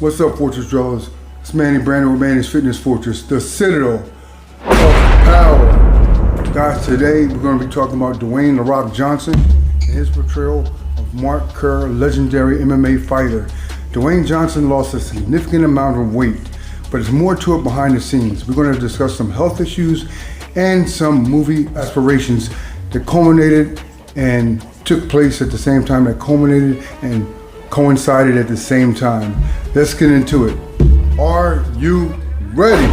What's up, Fortress Dwellers? It's Manny Brandon with Manny's Fitness Fortress, the Citadel of Power. Guys, today we're going to be talking about Dwayne "The Rock" Johnson and his portrayal of Mark Kerr, legendary MMA fighter. Dwayne Johnson lost a significant amount of weight, but there's more to it behind the scenes. We're going to discuss some health issues and some movie aspirations that culminated and took place at the same time, that culminated and coincided at the same time. Let's get into it. Are you ready?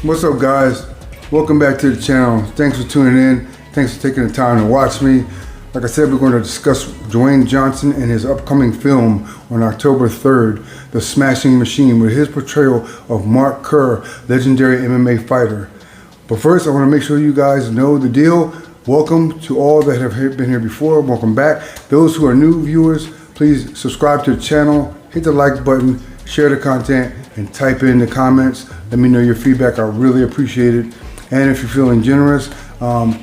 What's up, guys? Welcome back to the channel. Thanks for tuning in. Thanks for taking the time to watch me. Like I said, we're going to discuss Dwayne Johnson and his upcoming film on October 3rd, The Smashing Machine, with his portrayal of Mark Kerr, legendary MMA fighter. But first, I want to make sure you guys know the deal. Welcome to all that have been here before. Welcome back. Those who are new viewers, please subscribe to the channel, hit the like button, share the content, and type in the comments. Let me know your feedback. I really appreciate it. And if you're feeling generous,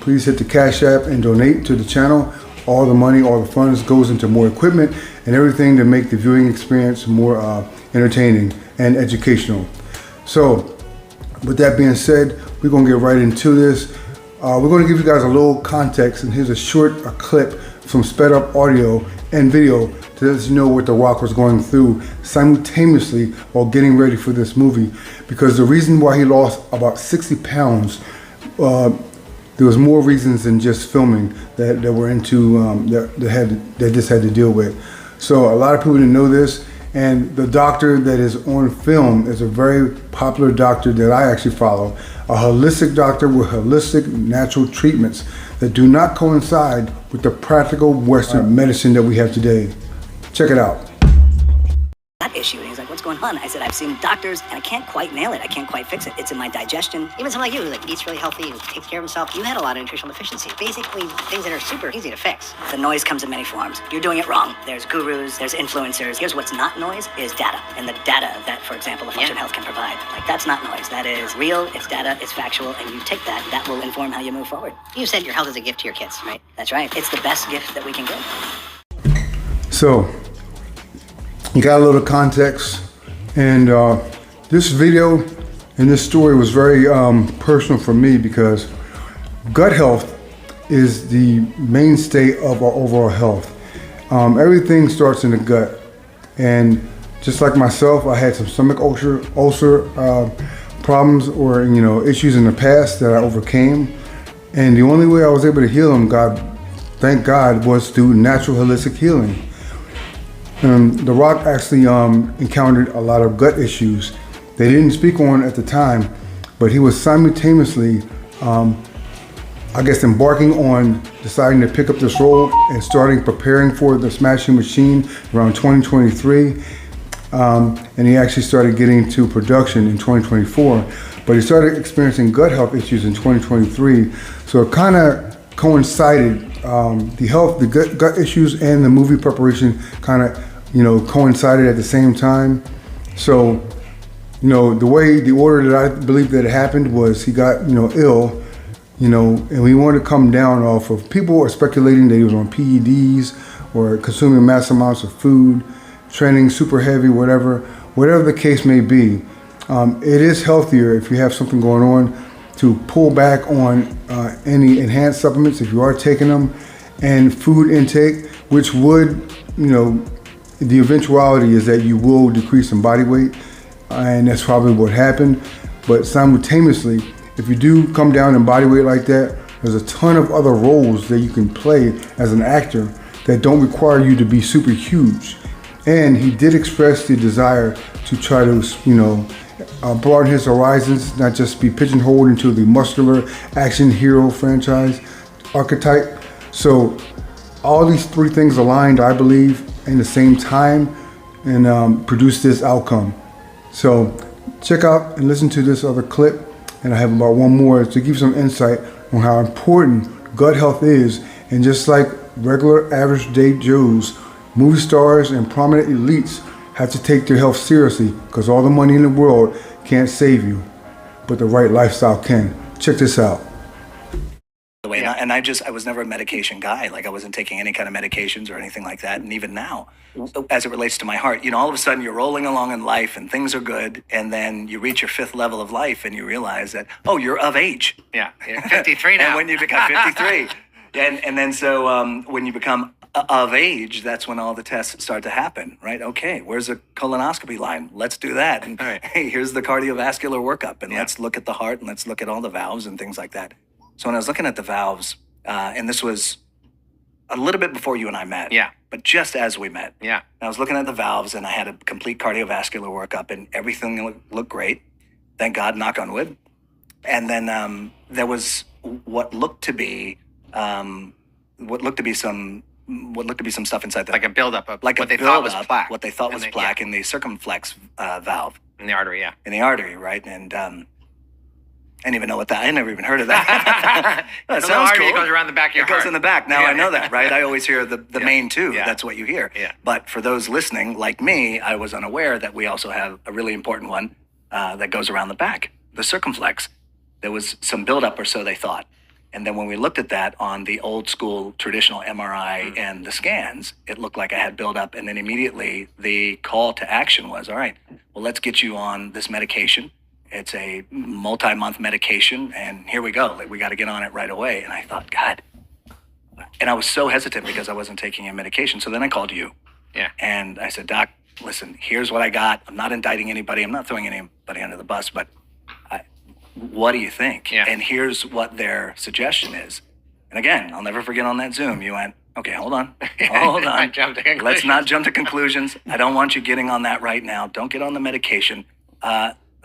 please hit the Cash App and donate to the channel. All the money, all the funds goes into more equipment and everything to make the viewing experience more entertaining and educational. So with that being said, we're going to get right into this. We're going to give you guys a little context, and here's a clip from sped up audio and video to let you know what The Rock was going through simultaneously while getting ready for this movie. Because the reason why he lost about 60 pounds, there was more reasons than just filming that were into that this had to deal with. So a lot of people didn't know this, and the doctor that is on film is a very popular doctor that I actually follow, a holistic doctor with holistic natural treatments that do not coincide with the practical Western medicine that we have today. Check it out. That issue, and he's like, what's going on? I said, I've seen doctors and I can't quite nail it. I can't quite fix it. It's in my digestion. Even someone like you who eats really healthy and takes care of himself, you had a lot of nutritional deficiencies. Basically, things that are super easy to fix. The noise comes in many forms. You're doing it wrong. There's gurus, there's influencers. Here's what's not noise is data. And the data that, for example, a Function Health can provide. Like, that's not noise. That is real, it's data, it's factual, and you take that. That will inform how you move forward. You said your health is a gift to your kids, right? That's right. It's the best gift that we can give. So, you got a little context, and this video and this story was very personal for me because gut health is the mainstay of our overall health. Everything starts in the gut, and just like myself, I had some stomach ulcer problems or issues in the past that I overcame, and the only way I was able to heal them, thank God, was through natural holistic healing. The Rock actually encountered a lot of gut issues they didn't speak on at the time, but he was simultaneously, embarking on deciding to pick up this role and starting preparing for The Smashing Machine around 2023. And he actually started getting to production in 2024, but he started experiencing gut health issues in 2023. So it kind of coincided, the gut issues and the movie preparation kind of coincided at the same time. So the order that I believe that it happened was he got ill, and we wanted to come down off of, people are speculating that he was on PEDs or consuming mass amounts of food, training super heavy, whatever the case may be. It is healthier if you have something going on to pull back on any enhanced supplements if you are taking them, and food intake, which would, the eventuality is that you will decrease in body weight, and that's probably what happened. But simultaneously, if you do come down in body weight like that, there's a ton of other roles that you can play as an actor that don't require you to be super huge. And he did express the desire to try to, broaden his horizons, not just be pigeonholed into the muscular action hero franchise archetype. So all these three things aligned, I believe, in the same time, and produced this outcome. So check out and listen to this other clip, and I have about one more to give some insight on how important gut health is. And just like regular average day Joes, movie stars and prominent elites have to take their health seriously, because all the money in the world can't save you. but the right lifestyle can. Check this out. The way, and I was never a medication guy. Like I wasn't taking any kind of medications or anything like that. And even now, as it relates to my heart, all of a sudden you're rolling along in life and things are good. And then you reach your 5th level of life and you realize that, oh, you're of age. Yeah, you're 53 now. And when you become 53. and then so when you become of age, that's when all the tests start to happen, right? Okay, where's a colonoscopy line? Let's do that. And hey, here's the cardiovascular workup. And let's look at the heart and let's look at all the valves and things like that. So when I was looking at the valves, and this was a little bit before you and I met, but just as we met, I was looking at the valves and I had a complete cardiovascular workup and everything looked great. Thank God, knock on wood. And then there was what looked to be some stuff inside the, like a buildup of like what a they thought was buildup, plaque. what they thought was plaque in the circumflex valve. In the artery, In the artery, right? And I didn't even know what that. I never even heard of that. That the sounds artery cool. that goes around the back of your It heart. goes in the back. Now I know that, right? I always hear the main two. Yeah. That's what you hear. Yeah. But for those listening, like me, I was unaware that we also have a really important one that goes around the back, the circumflex. There was some buildup, or so they thought. And then when we looked at that on the old school traditional MRI and the scans, it looked like I had buildup. And then immediately the call to action was, all right, well, let's get you on this medication. It's a multi-month medication, and here we go. Like, we got to get on it right away. And I thought, God. And I was so hesitant because I wasn't taking a medication. So then I called you. Yeah. And I said, Doc, listen, here's what I got. I'm not indicting anybody. I'm not throwing anybody under the bus, but what do you think? Yeah. And here's what their suggestion is. And again, I'll never forget on that Zoom, you went, okay, hold on. Hold on. Let's not jump to conclusions. I don't want you getting on that right now. Don't get on the medication.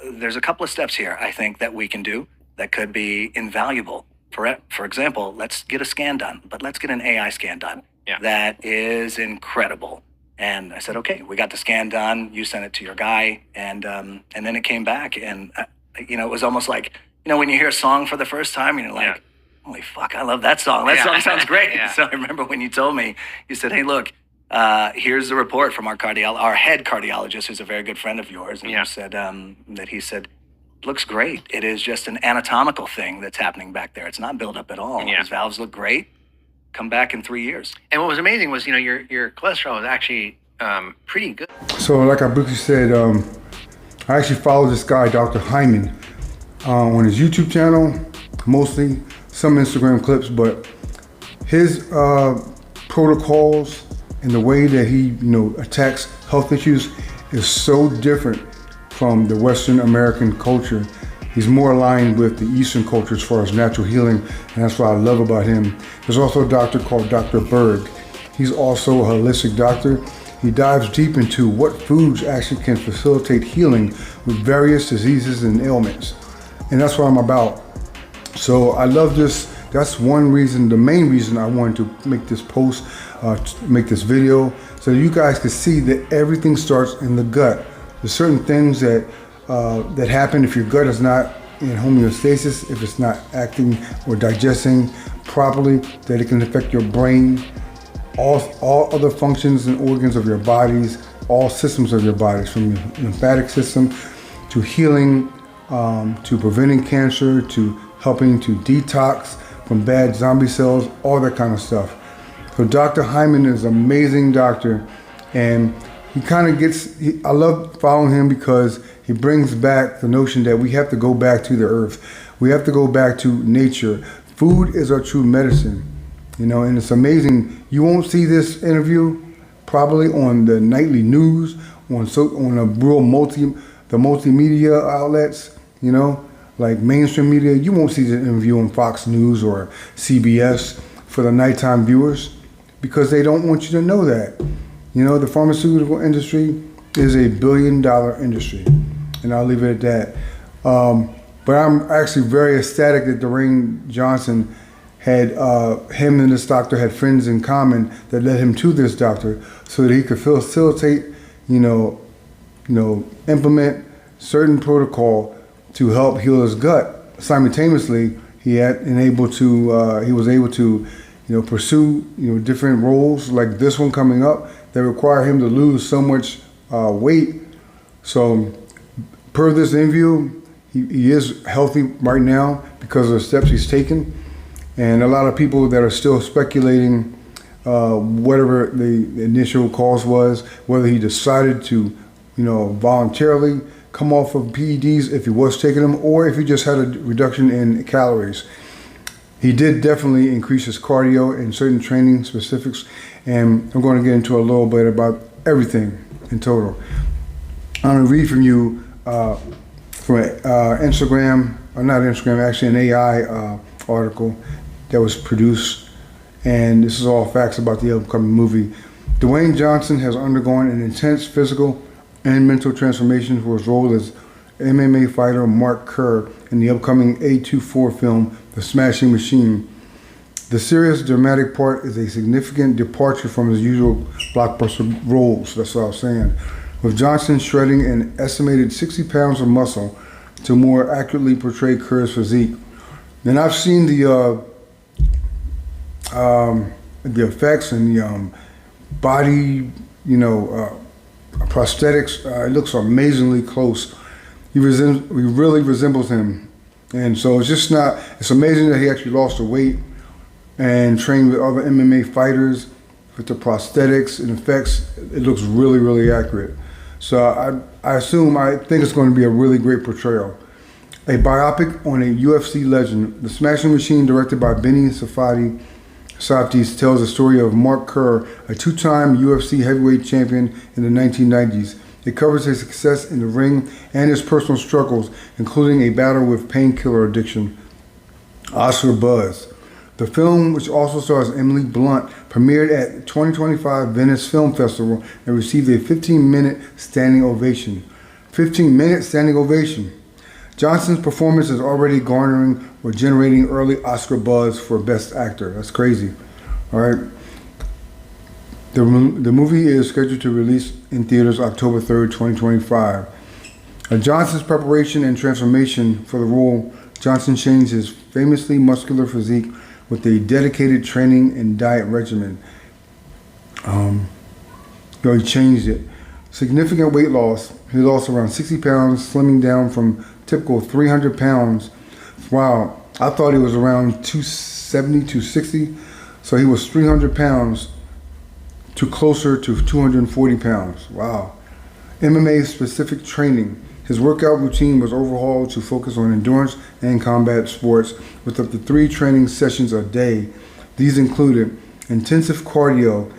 There's a couple of steps here, I think, that we can do that could be invaluable. For example, let's get a scan done, but let's get an AI scan done. Yeah. That is incredible. And I said, okay, we got the scan done. You sent it to your guy, and then it came back, and it was almost like, when you hear a song for the first time, and you're like, holy fuck, I love that song. That song sounds great. So I remember when you told me, you said, hey, look, here's the report from our head cardiologist, who's a very good friend of yours. And you said he said, looks great. It is just an anatomical thing that's happening back there. It's not built up at all. Yeah. His valves look great. Come back in 3 years. And what was amazing was, your cholesterol was actually pretty good. So like I briefly said, I actually follow this guy, Dr. Hyman, on his YouTube channel, mostly some Instagram clips, but his protocols and the way that he, attacks health issues is so different from the Western American culture. He's more aligned with the Eastern culture as far as natural healing, and that's what I love about him. There's also a doctor called Dr. Berg. He's also a holistic doctor. He dives deep into what foods actually can facilitate healing with various diseases and ailments. And that's what I'm about. So I love this. That's one reason, the main reason I wanted to make this post, make this video, so you guys can see that everything starts in the gut. There's certain things that happen if your gut is not in homeostasis, if it's not acting or digesting properly, that it can affect your brain, all other functions and organs of your bodies, all systems of your bodies, from your lymphatic system to healing, to preventing cancer, to helping to detox from bad zombie cells, all that kind of stuff. So Dr. Hyman is an amazing doctor, and he kind of I love following him because he brings back the notion that we have to go back to the earth. We have to go back to nature. Food is our true medicine, and it's amazing. You won't see this interview probably on the nightly news, on a real multimedia outlets, like mainstream media. You won't see the interview on Fox News or CBS for the nighttime viewers because they don't want you to know that. The pharmaceutical industry is a billion-dollar industry, and I'll leave it at that. But I'm actually very ecstatic that Dwayne Johnson had, him and this doctor had friends in common that led him to this doctor so that he could facilitate, implement certain protocol to help heal his gut. Simultaneously, he was able to pursue different roles like this one coming up that require him to lose so much weight. So per this interview, He is healthy right now because of the steps he's taken. And a lot of people that are still speculating whatever the initial cause was, whether he decided to, voluntarily come off of PEDs if he was taking them, or if he just had a reduction in calories. He did definitely increase his cardio and certain training specifics, and I'm going to get into a little bit about everything in total. I'm going to read from you from Instagram, or not Instagram, actually an AI article that was produced, and this is all facts about the upcoming movie. Dwayne Johnson has undergone an intense physical and mental transformation for his role as MMA fighter Mark Kerr in the upcoming A24 film, The Smashing Machine. The serious, dramatic part is a significant departure from his usual blockbuster roles, that's what I was saying, with Johnson shredding an estimated 60 pounds of muscle to more accurately portray Kerr's physique. And I've seen the effects and the body, prosthetics. It looks amazingly close. He really resembles him. And so it's amazing that he actually lost the weight and trained with other MMA fighters with the prosthetics and effects. It looks really, really accurate. So I think it's going to be a really great portrayal. A biopic on a UFC legend, The Smashing Machine, directed by Benny Safdie, tells the story of Mark Kerr, a two-time UFC heavyweight champion in the 1990s. It covers his success in the ring and his personal struggles, including a battle with painkiller addiction. Oscar buzz. The film, which also stars Emily Blunt, premiered at 2025 Venice Film Festival and received a 15-minute standing ovation. 15-minute standing ovation. Johnson's performance is already garnering or generating early Oscar buzz for Best Actor. That's crazy. All right. The movie is scheduled to release in theaters October 3rd, 2025. Johnson's preparation and transformation for the role, Johnson changed his famously muscular physique with a dedicated training and diet regimen. He changed it. Significant weight loss. He lost around 60 pounds, slimming down from typical 300 pounds. Wow, I thought he was around 270, 260. So he was 300 pounds to closer to 240 pounds. Wow. MMA specific training. His workout routine was overhauled to focus on endurance and combat sports with up to 3 training sessions a day. These included intensive cardio,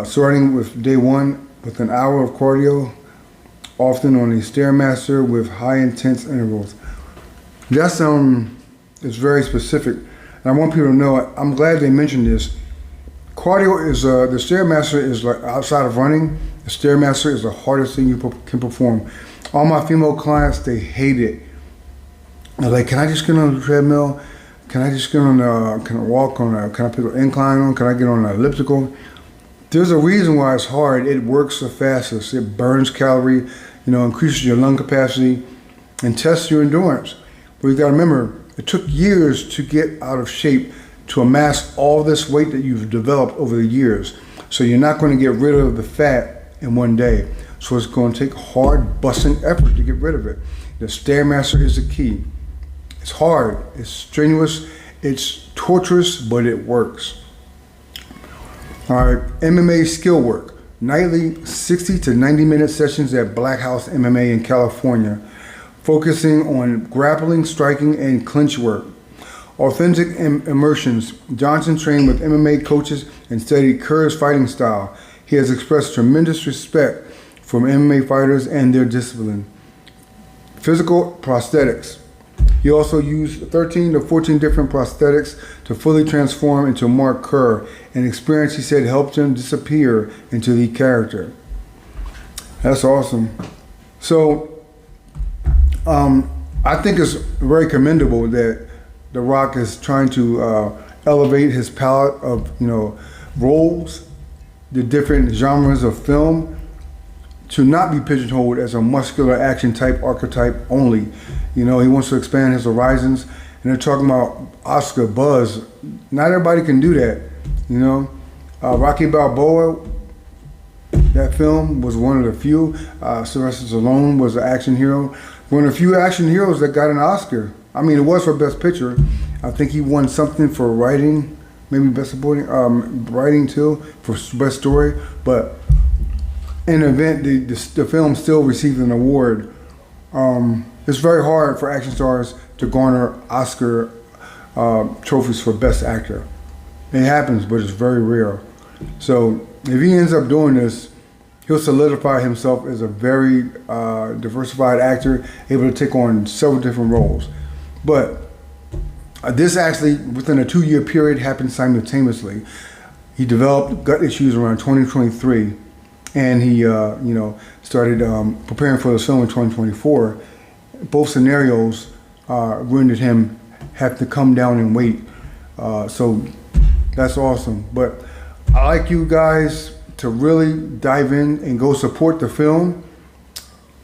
starting with day 1 with an hour of cardio, often on a Stairmaster with high intense intervals. That's it's very specific. And I want people to know, I'm glad they mentioned this. Cardio is, the Stairmaster is like outside of running, the Stairmaster is the hardest thing you can perform. All my female clients, they hate it. They're like, can I just get on the treadmill? Can I just get on can I walk on can I put an incline on? Can I get on an elliptical? There's a reason why it's hard. It works the fastest. It burns calorie, increases your lung capacity and tests your endurance. But you gotta remember, it took years to get out of shape to amass all this weight that you've developed over the years. So you're not going to get rid of the fat in one day. So it's going to take hard, busting effort to get rid of it. The Stairmaster is the key. It's hard, it's strenuous, it's torturous, but it works. All right, MMA skill work. Nightly 60 to 90 minute sessions at Black House MMA in California, focusing on grappling, striking, and clinch work. Authentic immersions. Johnson trained with MMA coaches and studied Kerr's fighting style. He has expressed tremendous respect for MMA fighters and their discipline. Physical prosthetics. He also used 13 to 14 different prosthetics to fully transform into Mark Kerr, an experience he said helped him disappear into the character. That's awesome. So, I think it's very commendable that The Rock is trying to elevate his palette of, roles, the different genres of film, to not be pigeonholed as a muscular action type archetype only. He wants to expand his horizons, and they're talking about Oscar buzz. Not everybody can do that, Rocky Balboa, that film was one of the few. Sylvester Stallone was an action hero. one of the few action heroes that got an Oscar. I mean, it was for Best Picture. I think he won something for writing, maybe Best Supporting, writing too, for Best Story. But in the event, the film still received an award. It's very hard for action stars to garner Oscar trophies for Best Actor. It happens, but it's very rare. So if he ends up doing this, he'll solidify himself as a very diversified actor, able to take on several different roles. But this actually, within a 2-year period, happened simultaneously. He developed gut issues around 2023, and he, started preparing for the film in 2024. Both scenarios rendered him have to come down in weight. So that's awesome. But I like you guys to really dive in and go support the film.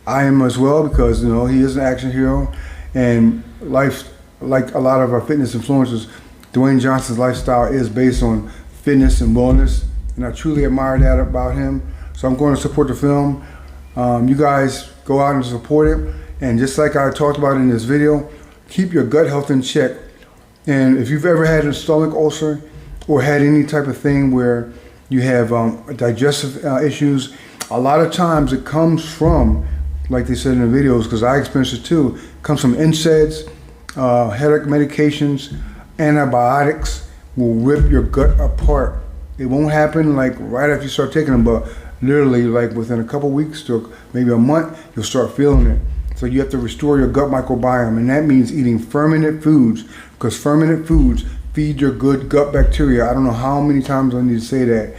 I am as well, because he is an action hero, and life, like a lot of our fitness influencers, Dwayne Johnson's lifestyle is based on fitness and wellness, and I truly admire that about him. So I'm going to support the film. You guys go out and support it, and just like I talked about in this video, keep your gut health in check. And if you've ever had a stomach ulcer or had any type of thing where you have digestive issues, a lot of times it comes from, like they said in the videos, because I experienced it too, comes from NSAIDs, headache medications, antibiotics will rip your gut apart. It won't happen like right after you start taking them, but literally like within a couple weeks to maybe a month, you'll start feeling it. So you have to restore your gut microbiome, and that means eating fermented foods, because fermented foods feed your good gut bacteria. I don't know how many times I need to say that.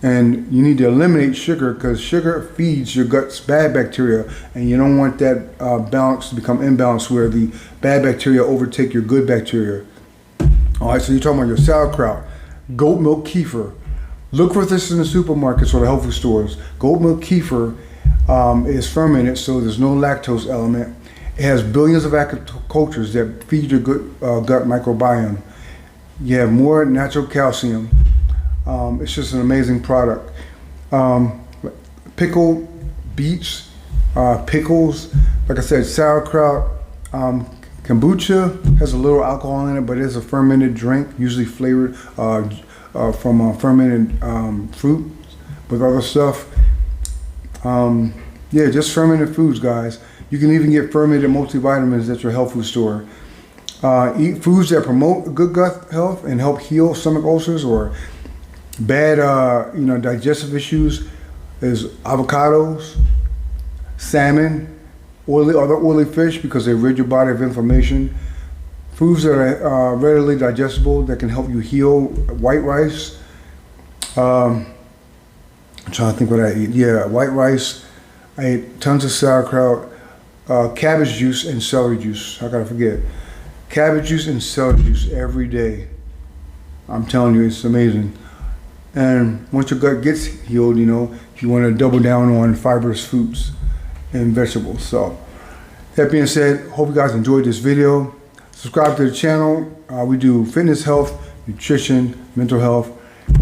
And you need to eliminate sugar, because sugar feeds your gut's bad bacteria, and you don't want that balance to become imbalanced where the bad bacteria overtake your good bacteria. All right, so you're talking about your sauerkraut, goat milk kefir. Look for this in the supermarkets or the health food stores. Goat milk kefir is fermented, so there's no lactose element. It has billions of active cultures that feed your gut microbiome. You have more natural calcium. It's just an amazing product. Pickled beets, pickles, like I said, sauerkraut. Kombucha has a little alcohol in it, but it's a fermented drink, usually flavored from fermented fruit with other stuff. Yeah, just fermented foods, guys. You can even get fermented multivitamins at your health food store. Eat foods that promote good gut health and help heal stomach ulcers or bad, digestive issues. Is avocados, salmon, other oily fish, because they rid your body of inflammation. Foods that are readily digestible that can help you heal. White rice. I'm trying to think what I eat. Yeah, white rice. I ate tons of sauerkraut, cabbage juice, and celery juice. How could I forget? Cabbage juice and celery juice every day. I'm telling you, it's amazing. And once your gut gets healed, you want to double down on fibrous fruits and vegetables. So that being said, hope you guys enjoyed this video. Subscribe to the channel. We do fitness, health, nutrition, mental health,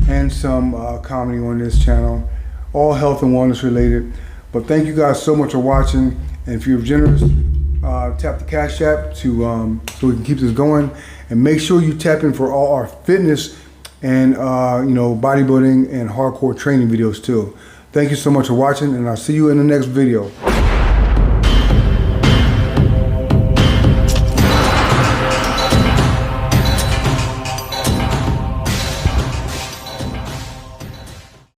and some comedy on this channel. All health and wellness related. But thank you guys so much for watching. And if you're generous, tap the Cash App to so we can keep this going. And make sure you tap in for all our fitness and bodybuilding and hardcore training videos too. Thank you so much for watching, and I'll see you in the next video.